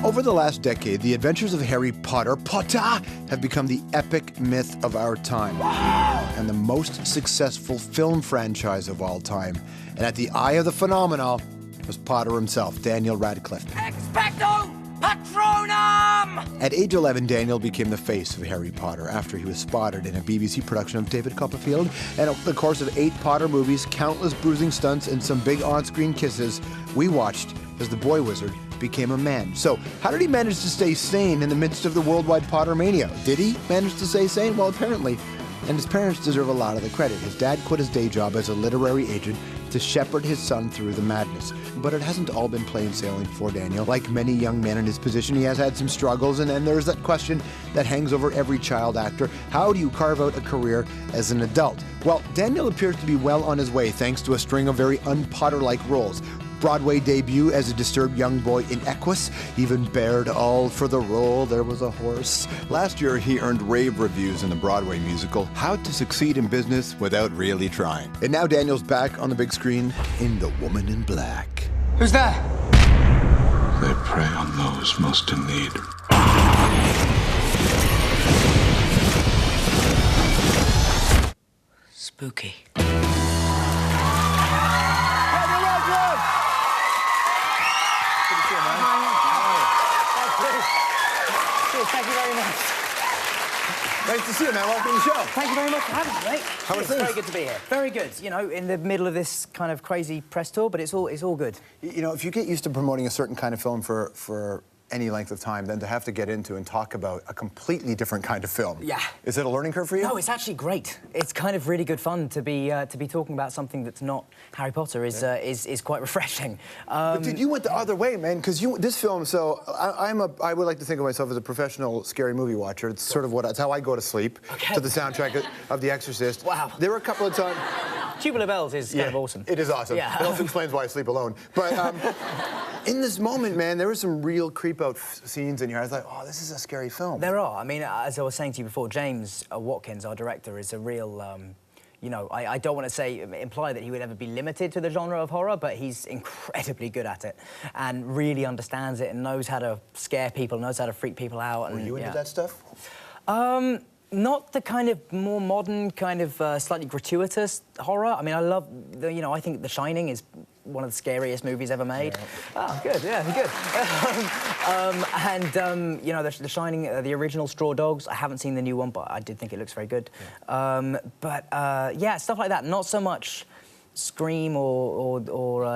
Over the last decade, the adventures of Harry Potter have become the epic myth of our time and the most successful film franchise of all time. And at the eye of the phenomenon was Potter himself, Daniel Radcliffe. Expecto Patronum! At age 11, Daniel became the face of Harry Potter after he was spotted in a BBC production of David Copperfield. And over the course of 8 Potter movies, countless bruising stunts, and some big on-screen kisses, we watched as the boy wizard became a man. So, how did he manage to stay sane in the midst of the worldwide Potter mania? Did he manage to stay sane? Well, apparently. And his parents deserve a lot of the credit. His dad quit his day job as a literary agent to shepherd his son through the madness. But it hasn't all been plain sailing for Daniel. Like many young men in his position, he has had some struggles, and then there's that question that hangs over every child actor. How do you carve out a career as an adult? Well, Daniel appears to be well on his way thanks to a string of very un-Potter-like roles. Broadway debut as a disturbed young boy in Equus, even bared all for the role, there was a horse. Last year, he earned rave reviews in the Broadway musical, How to Succeed in Business Without Really Trying. And now Daniel's back on the big screen in The Woman in Black. Who's there? They prey on those most in need. Spooky. Thank you very much. Nice to see you, man. Welcome to the show. Thank you very much for having me, mate. How are It's things? very good to be here. Very good. You know, in the middle of this kind of crazy press tour, but it's all good. You know, if you get used to promoting a certain kind of film for any length of time, then to have to get into and talk about a completely different kind of film. Yeah. Is it a learning curve for you? No, it's actually great. It's kind of really good fun to be talking about something that's not Harry Potter. Is quite refreshing. But dude, you went the other way, man, because this film. So I would like to think of myself as a professional scary movie watcher. It's sort of that's how I go to sleep, to the soundtrack of The Exorcist. Wow. There were a couple of times. Tubular Bells is kind of awesome. It is awesome. Yeah. It also explains why I sleep alone. But in this moment, man, there were some real creep-out scenes in here. I was like, oh, this is a scary film. There are. I mean, as I was saying to you before, James Watkins, our director, is a real... you know, I don't want to imply that he would ever be limited to the genre of horror, but he's incredibly good at it and really understands it and knows how to scare people, knows how to freak people out. Were you into that stuff? Not the kind of more modern, kind of slightly gratuitous horror. I mean, I love, you know, I think The Shining is one of the scariest movies ever made. Yeah. Oh, good, yeah, good. You know, The Shining, the original Straw Dogs, I haven't seen the new one, but I did think it looks very good. Yeah. Yeah, stuff like that. Not so much Scream or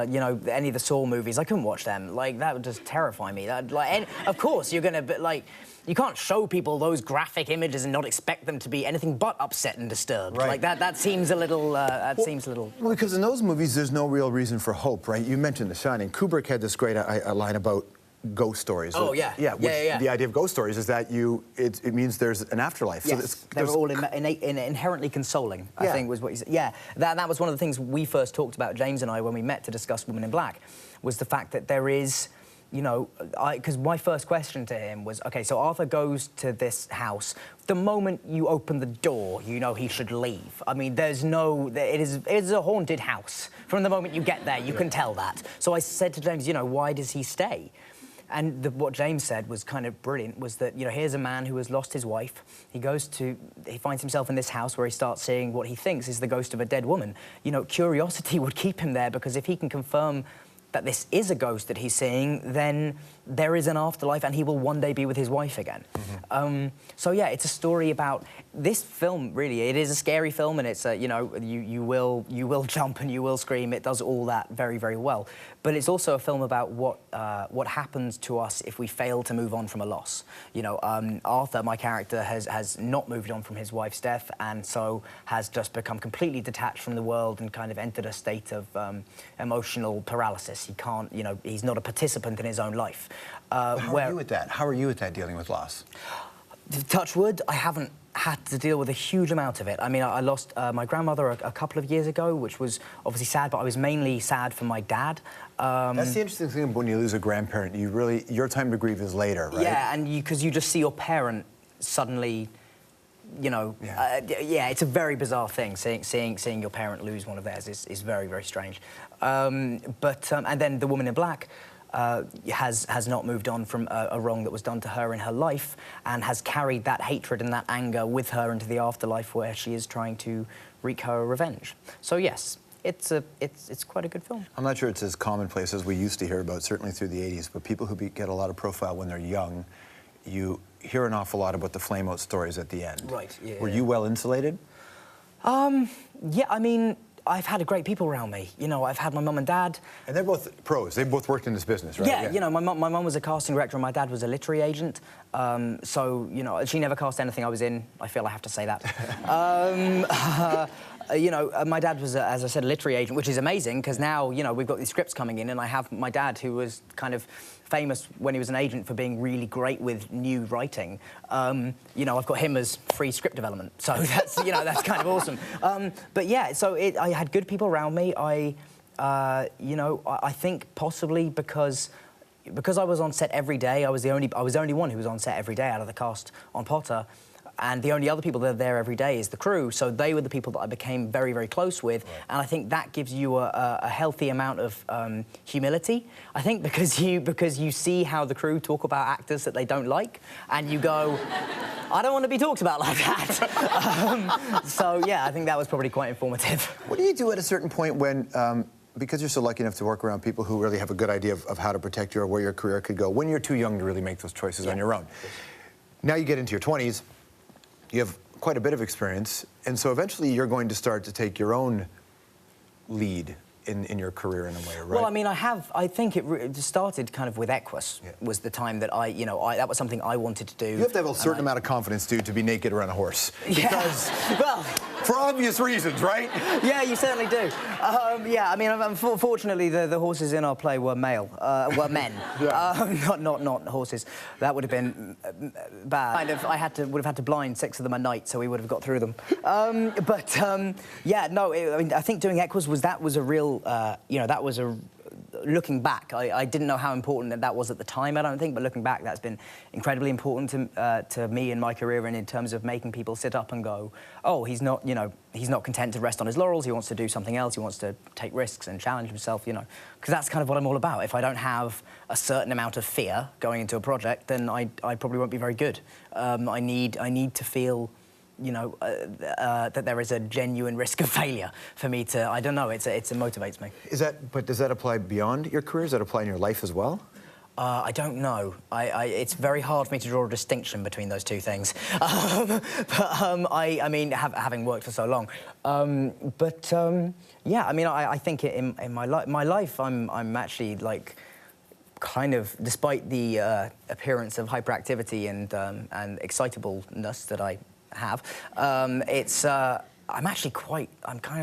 you know, any of the Saw movies. I couldn't watch them. Like, that would just terrify me. That, like, of course, you're gonna, but like, you can't show people those graphic images and not expect them to be anything but upset and disturbed. Right. Like, that seems a little, seems a little... Well, because in those movies, there's no real reason for hope, right? You mentioned The Shining. Kubrick had this great line about ghost stories. Oh, yeah. Yeah, Yeah. The idea of ghost stories is that it means there's an afterlife. Yes, So they were all inherently consoling, I think was what he said. Yeah, that was one of the things we first talked about, James and I, when we met to discuss Woman in Black, was the fact that there is... You know, because my first question to him was, OK, so Arthur goes to this house. The moment you open the door, you know he should leave. I mean, there's no... It is a haunted house. From the moment you get there, you can tell that. So I said to James, you know, why does he stay? And what James said was kind of brilliant, was that, you know, here's a man who has lost his wife. He finds himself in this house where he starts seeing what he thinks is the ghost of a dead woman. You know, curiosity would keep him there, because if he can confirm that this is a ghost that he's seeing, then there is an afterlife and he will one day be with his wife again. So yeah, it's a story about this film. Really, it is a scary film, and it's you know, you will jump and you will scream. It does all that very, very well. But it's also a film about what happens to us if we fail to move on from a loss. You know, Arthur, my character, has not moved on from his wife's death, and so has just become completely detached from the world and kind of entered a state of emotional paralysis. He can't, you know, he's not a participant in his own life. How are you at that? How are you at that, dealing with loss? Touch wood, I haven't had to deal with a huge amount of it. I mean, I lost my grandmother a couple of years ago, which was obviously sad, but I was mainly sad for my dad. That's the interesting thing when you lose a grandparent. You really, your time to grieve is later, right? Yeah, and because you just see your parent suddenly, you know, yeah, it's a very bizarre thing. Seeing your parent lose one of theirs is very, very strange. And then The Woman in Black, has not moved on from a wrong that was done to her in her life, and has carried that hatred and that anger with her into the afterlife, where she is trying to wreak her revenge. So yes, it's quite a good film. I'm not sure it's as commonplace as we used to hear about, certainly through the 80s, but people who get a lot of profile when they're young, you hear an awful lot about the flame-out stories at the end. Right, yeah. Were you well insulated? Yeah, I mean, I've had great people around me. You know, I've had my mum and dad. And they're both pros. They both worked in this business, right? Yeah, you know, my mum was a casting director and my dad was a literary agent. So, you know, she never cast anything I was in. I feel I have to say that. You know, my dad was, as I said, a literary agent, which is amazing, because now, you know, we've got these scripts coming in, and I have my dad, who was kind of famous when he was an agent for being really great with new writing. You know, I've got him as free script development, so that's, you know, that's kind of awesome. But yeah, so I had good people around me. You know, I think possibly because I was on set every day, I was the only one who was on set every day out of the cast on Potter. And the only other people that are there every day is the crew, so they were the people that I became very, very close with. Right. And I think that gives you a healthy amount of humility. I think because you see how the crew talk about actors that they don't like, and you go, I don't want to be talked about like that. So yeah, I think that was probably quite informative. What do you do at a certain point when, because you're so lucky enough to work around people who really have a good idea of how to protect you or where your career could go, when you're too young to really make those choices on your own? Now you get into your 20s. You have quite a bit of experience, and so eventually you're going to start to take your own lead in your career in a way, right? Well, I mean, I think it started kind of with Equus, was the time that that was something I wanted to do. You have to have a certain amount of confidence, dude, to be naked around a horse. Because, well, for obvious reasons, right? Yeah, you certainly do. Yeah, I mean, unfortunately, the horses in our play were male, were men, not horses. That would have been bad. Kind of, would have had to blind 6 of them a night, so we would have got through them. Yeah, no, I mean, I think doing Equus was a real, you know, that was a. Looking back, I didn't know how important that was at the time, I don't think, but looking back, that's been incredibly important to me in my career, and in terms of making people sit up and go, oh, he's not, you know, he's not content to rest on his laurels, he wants to do something else, he wants to take risks and challenge himself, you know, because that's kind of what I'm all about. If I don't have a certain amount of fear going into a project, then I probably won't be very good. I need to feel, you know, that there is a genuine risk of failure for me to, I don't know, it motivates me. But does that apply beyond your career? Does that apply in your life as well? I don't know. It's very hard for me to draw a distinction between those two things. I mean, having worked for so long. Yeah, I mean, I think in my life, I'm actually, like, kind of, despite the appearance of hyperactivity and excitableness that I have, I'm kind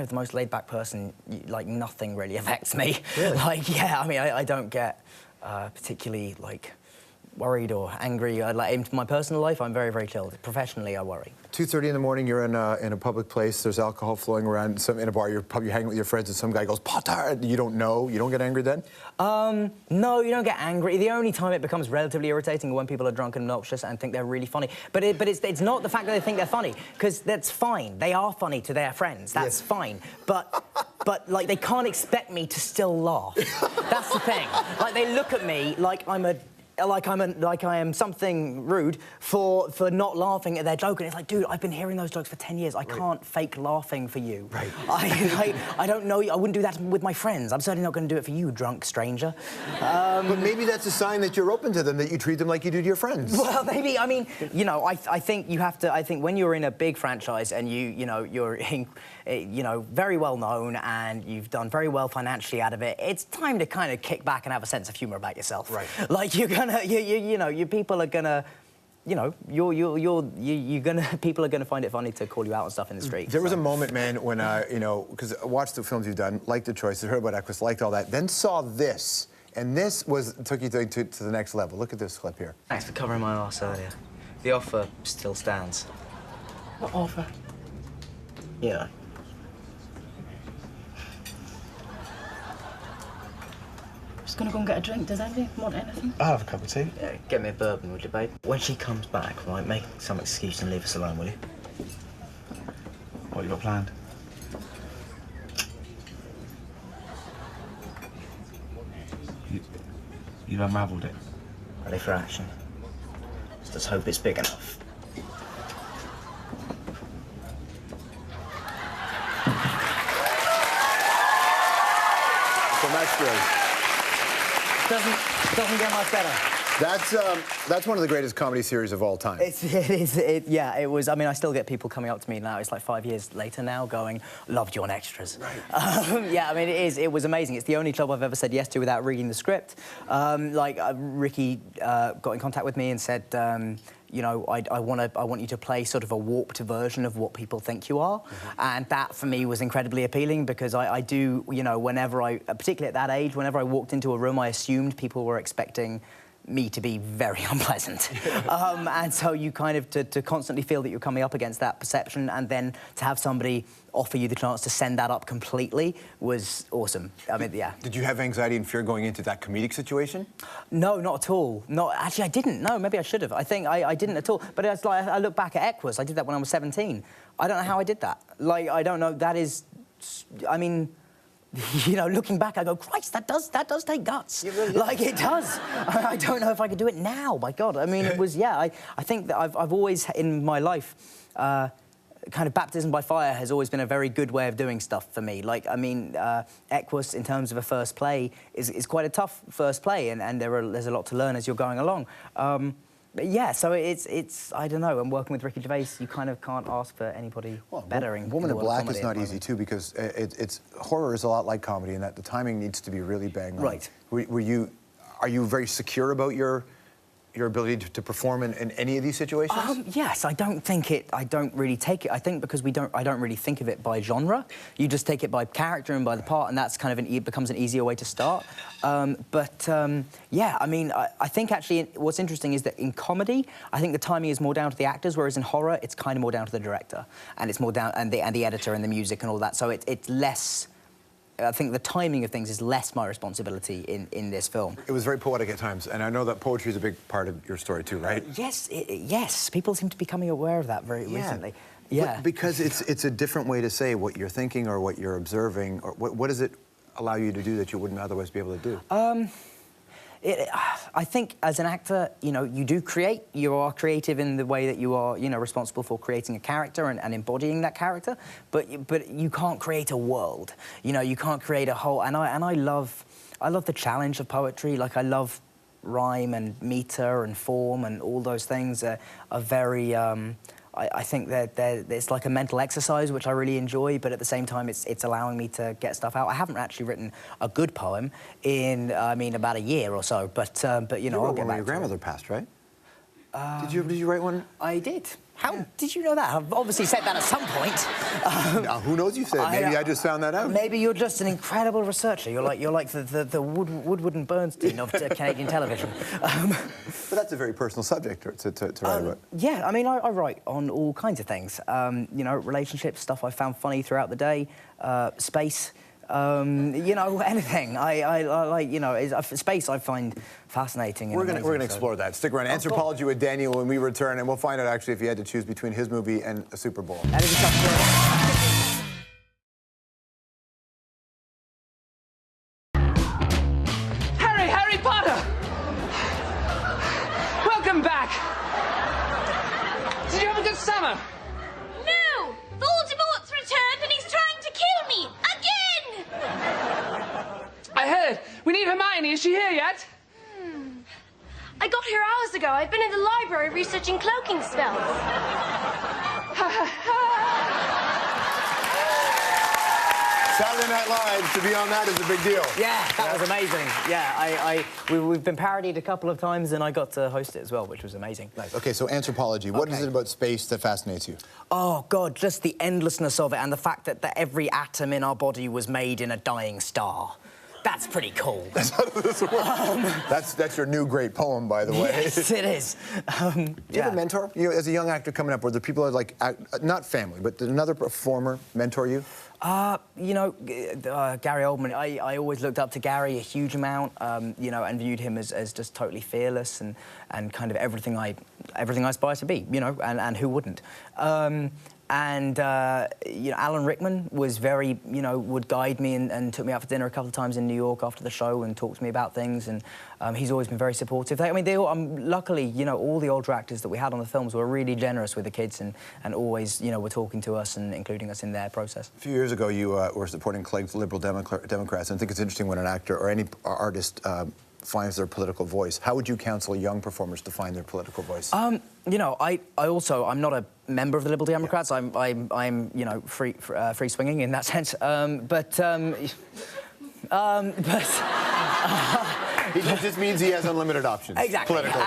of the most laid-back person. Like, nothing really affects me. Really? Like, yeah, I mean, I don't get particularly, like, worried or angry. Like, in my personal life, I'm very, very chilled. Professionally, I worry. 2:30 in the morning, you're in a public place, there's alcohol flowing around, in a bar, you're hanging with your friends, and some guy goes, "Potter!" You don't know? You don't get angry then? No, you don't get angry. The only time it becomes relatively irritating is when people are drunk and obnoxious and think they're really funny. But it's not the fact that they think they're funny, because that's fine. They are funny to their friends. That's fine. But like, they can't expect me to still laugh. That's the thing. Like, they look at me like I am something rude for not laughing at their joke, and it's like, dude, I've been hearing those jokes for 10 years. I can't fake laughing for you. Right. I don't know. I wouldn't do that with my friends. I'm certainly not going to do it for you, drunk stranger. But maybe that's a sign that you're open to them, that you treat them like you do to your friends. Well, maybe. I mean, you know, I think you have to. I think when you're in a big franchise and you're very well known and you've done very well financially out of it, it's time to kind of kick back and have a sense of humor about yourself. Right. Like, you're gonna. Your people are gonna, people are gonna find it funny to call you out and stuff in the street. There was a moment, man, when because I watched the films you've done, liked the choices, heard about Equus, liked all that, then saw this, and this took you to the next level. Look at this clip here. Thanks for covering my arse earlier. The offer still stands. What offer? Yeah. Just gonna go and get a drink. Does anybody want anything? I'll have a cup of tea. Yeah, get me a bourbon, would you, babe? When she comes back, right, make some excuse and leave us alone, will you? What you got planned? You've unravelled it. Ready for action. Let's hope it's big enough. Some extras. Doesn't get much better. That's one of the greatest comedy series of all time. Yeah, it was. I mean, I still get people coming up to me now. It's like 5 years later now, going, "Loved you on Extras." Right. Yeah, I mean, it was amazing. It's the only job I've ever said yes to without reading the script. Ricky got in contact with me and said, you know, I want you to play sort of a warped version of what people think you are, and that for me was incredibly appealing because I do, you know, particularly at that age, whenever I walked into a room, I assumed people were expecting me to be very unpleasant. And so you kind of, to constantly feel that you're coming up against that perception and then to have somebody offer you the chance to send that up completely was awesome. I mean, yeah. Did you have anxiety and fear going into that comedic situation? No, not at all. Actually, I didn't. No, maybe I should have. I think I didn't at all. But it's like, I look back at Equus, I did that when I was 17. I don't know how I did that. Like, I don't know, that is, I mean, you know, looking back, I go, Christ, that does take guts. Really like, it does. I don't know if I could do it now, my God. I mean, it was, yeah, I think that I've always, in my life, kind of baptism by fire has always been a very good way of doing stuff for me. Like, I mean, Equus, in terms of a first play, is quite a tough first play, and there's a lot to learn as you're going along. But yeah, so it's I don't know. And working with Ricky Gervais, you kind of can't ask for anybody bettering. Woman in Black is not easy too because horror is a lot like comedy in that the timing needs to be really bang on. Right. Are you very secure about your ability to perform in any of these situations? Yes, I don't really take it. I think because I don't really think of it by genre. You just take it by character and by the part, and that's kind of it becomes an easier way to start. Yeah, I mean, I think actually what's interesting is that in comedy, I think the timing is more down to the actors, whereas in horror, it's kind of more down to the director, and it's more down and the editor and the music and all that. So it's less. I think the timing of things is less my responsibility in this film. It was very poetic at times, and I know that poetry is a big part of your story too, right? Yes, yes. People seem to be becoming aware of that very recently. Yeah. But because it's a different way to say what you're thinking or what you're observing, or what does it allow you to do that you wouldn't otherwise be able to do? I think as an actor, you know, you are creative in the way that you are, you know, responsible for creating a character and embodying that character, but you can't create a world. You know, you can't create a whole, and I love the challenge of poetry. Like, I love rhyme and meter and form and all those things are very, I think that it's like a mental exercise, which I really enjoy, but at the same time, it's allowing me to get stuff out. I haven't actually written a good poem in, I mean, about a year or so, but you know, I'll get back to it. Your grandmother passed, right? Did you write one? I did. How did you know that? I've obviously said that at some point. Now, who knows you said it? Maybe I just found that out. Maybe you're just an incredible researcher. You're like the Woodward and Bernstein of Canadian television. But that's a very personal subject to write about. Yeah, I mean, I write on all kinds of things. You know, relationships, stuff I found funny throughout the day, space. You know, anything. I like, you know, space I find fascinating. We're gonna explore that. Stick around. Anthropology with Daniel when we return, and we'll find out actually if you had to choose between his movie and a Super Bowl. That is a tough choice. Harry Potter! Welcome back! Did you have a good summer? No! Voldemort's returned and he's trying to kill me! Again! I heard. We need Hermione. Is she here yet? I got here hours ago. I've been in the library researching cloaking spells. Saturday Night Live, to be on that is a big deal. Yeah, that was amazing. Yeah, we've been parodied a couple of times, and I got to host it as well, which was amazing. Nice. Okay, so anthropology. What is it about space that fascinates you? Oh, God, just the endlessness of it and the fact that every atom in our body was made in a dying star. That's pretty cool. That's how this works. That's your new great poem, by the way. Yes, it is. Do you have a mentor? You know, as a young actor coming up, where the people are like, not family, but did another performer mentor you? You know, Gary Oldman, I always looked up to Gary a huge amount, you know, and viewed him as just totally fearless and kind of everything I aspire to be, you know, and who wouldn't? and you know, Alan Rickman was very, you know, would guide me and took me out for dinner a couple of times in New York after the show and talked to me about things, and he's always been very supportive. I mean, they all, luckily, you know, all the older actors that we had on the films were really generous with the kids and always, you know, were talking to us and including us in their process. A few years ago, you were supporting Clegg's Liberal Democrats, and I think it's interesting when an actor or any artist finds their political voice. How would you counsel young performers to find their political voice? You know, I'm not a member of the Liberal Democrats. Yeah. I'm you know, free swinging in that sense. It just means he has unlimited options. Exactly. Political.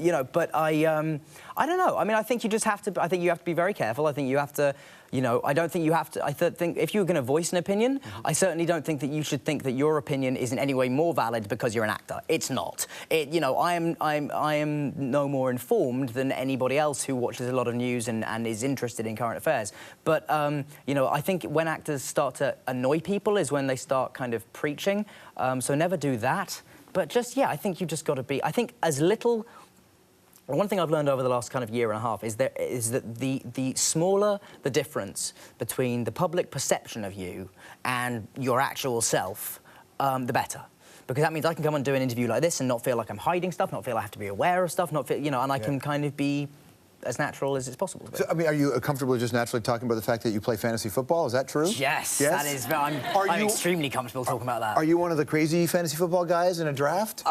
You know, but I don't know. I mean, I think you just have to. I think you have to be very careful. I think you have to. You know, I don't think you have to. I think if you're going to voice an opinion, I certainly don't think that you should think that your opinion is in any way more valid because you're an actor. It's not. You know, I am no more informed than anybody else who watches a lot of news and is interested in current affairs. But you know, I think when actors start to annoy people is when they start kind of preaching. So never do that. But just, yeah, I think you just got to be. I think as little. One thing I've learned over the last kind of year and a half is that the smaller the difference between the public perception of you and your actual self, the better. Because that means I can come and do an interview like this and not feel like I'm hiding stuff, not feel I have to be aware of stuff, not feel, you know, and I can kind of be as natural as it's possible. So, I mean, are you comfortable just naturally talking about the fact that you play fantasy football? Is that true? Yes, that is. I'm extremely comfortable talking about that. Are you one of the crazy fantasy football guys in a draft?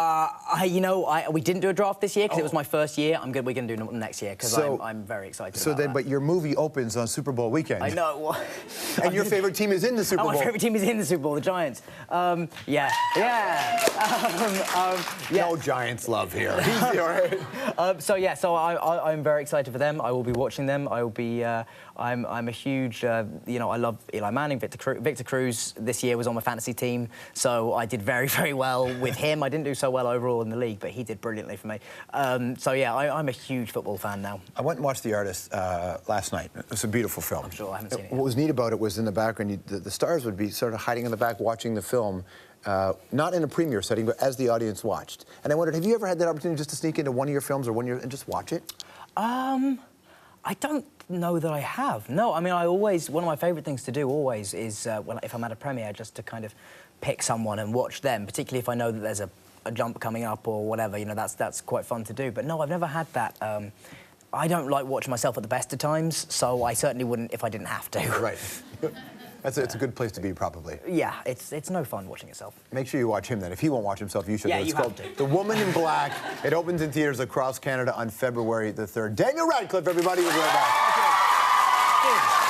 You know, we didn't do a draft this year because it was my first year. We're going to do it next year because I'm very excited about that. But your movie opens on Super Bowl weekend. I know. And your favorite team is in the Super Bowl. My favorite team is in the Super Bowl, the Giants. Yeah. No Giants love here. Easy, all right. So I'm very excited for them. I will be watching them. I will be. I'm a huge. You know, I love Eli Manning. Victor Cruz this year was on my fantasy team, so I did very, very well with him. I didn't do so well overall in the league, but he did brilliantly for me. So yeah, I'm a huge football fan now. I went and watched The Artist last night. It was a beautiful film. I'm sure I haven't seen it yet. What was neat about it was in the background, the stars would be sort of hiding in the back watching the film. Not in a premiere setting, but as the audience watched. And I wondered, have you ever had that opportunity just to sneak into one of your films or and just watch it? I don't know that I have. No, I mean, one of my favourite things to do always is, if I'm at a premiere, just to kind of pick someone and watch them, particularly if I know that there's a jump coming up or whatever, you know, that's quite fun to do. But no, I've never had that. I don't like watching myself at the best of times, so I certainly wouldn't if I didn't have to. Right. It's a good place to be, probably. Yeah, it's no fun watching yourself. Make sure you watch him then. If he won't watch himself, you should. Yeah, It's you called have to. The Woman in Black. It opens in theaters across Canada on February the 3rd. Daniel Radcliffe, everybody. We'll be right back.